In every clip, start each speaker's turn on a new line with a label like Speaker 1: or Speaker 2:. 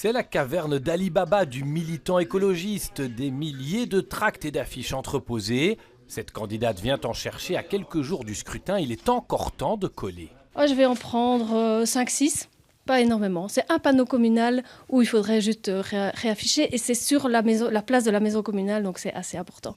Speaker 1: C'est la caverne d'Ali Baba du militant écologiste, des milliers de tracts et d'affiches entreposés. Cette candidate vient en chercher à quelques jours du scrutin, il est encore temps de coller.
Speaker 2: Je vais en prendre 5-6, pas énormément. C'est un panneau communal où il faudrait juste réafficher et c'est sur la place de la maison communale, donc c'est assez important.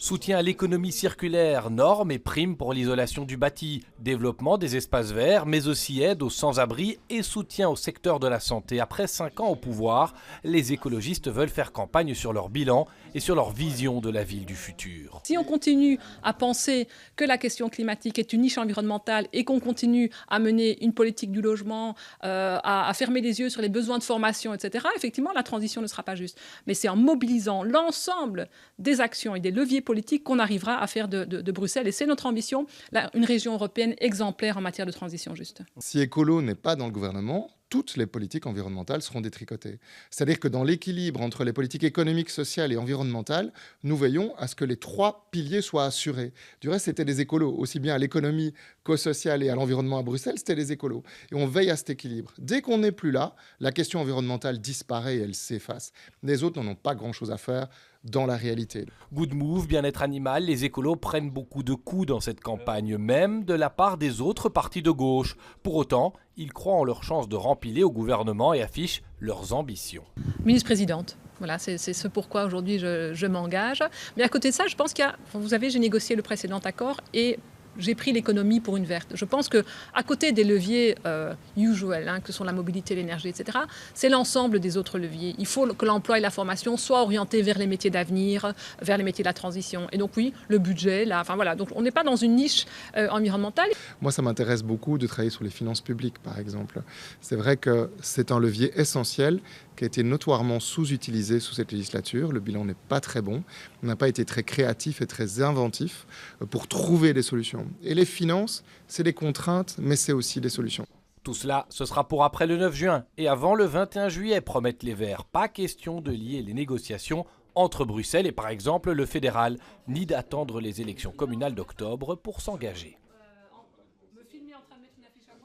Speaker 1: Soutien à l'économie circulaire, normes et primes pour l'isolation du bâti, développement des espaces verts, mais aussi aide aux sans-abri et soutien au secteur de la santé. Après 5 ans au pouvoir, les écologistes veulent faire campagne sur leur bilan et sur leur vision de la ville du futur.
Speaker 3: Si on continue à penser que la question climatique est une niche environnementale et qu'on continue à mener une politique du logement, à fermer les yeux sur les besoins de formation, etc., effectivement, la transition ne sera pas juste. Mais c'est en mobilisant l'ensemble des actions et des leviers politique qu'on arrivera à faire de Bruxelles. Et c'est notre ambition, une région européenne exemplaire en matière de transition juste.
Speaker 4: Si écolo n'est pas dans le gouvernement, toutes les politiques environnementales seront détricotées. C'est-à-dire que dans l'équilibre entre les politiques économiques, sociales et environnementales, nous veillons à ce que les 3 piliers soient assurés. Du reste, c'était des écolos, aussi bien à l'économie qu'au social et à l'environnement à Bruxelles, c'était des écolos. Et on veille à cet équilibre. Dès qu'on n'est plus là, la question environnementale disparaît et elle s'efface. Les autres n'en ont pas grand-chose à faire dans la réalité.
Speaker 1: Good move, bien-être animal, les écolos prennent beaucoup de coups dans cette campagne, même de la part des autres partis de gauche. Pour autant, ils croient en leur chance de rempiler au gouvernement et affichent leurs ambitions.
Speaker 3: Ministre-présidente. Voilà, c'est ce pourquoi aujourd'hui je m'engage. Mais à côté de ça, je pense j'ai négocié le précédent accord et j'ai pris l'économie pour une verte. Je pense qu'à côté des leviers usuels, que sont la mobilité, l'énergie, etc., c'est l'ensemble des autres leviers. Il faut que l'emploi et la formation soient orientés vers les métiers d'avenir, vers les métiers de la transition. Et donc oui, le budget, donc on n'est pas dans une niche environnementale.
Speaker 4: Moi, ça m'intéresse beaucoup de travailler sur les finances publiques, par exemple. C'est vrai que c'est un levier essentiel qui a été notoirement sous-utilisé sous cette législature. Le bilan n'est pas très bon. On n'a pas été très créatif et très inventif pour trouver des solutions. Et les finances, c'est des contraintes, mais c'est aussi des solutions.
Speaker 1: Tout cela, ce sera pour après le 9 juin et avant le 21 juillet, promettent les Verts. Pas question de lier les négociations entre Bruxelles et par exemple le fédéral, ni d'attendre les élections communales d'octobre pour s'engager.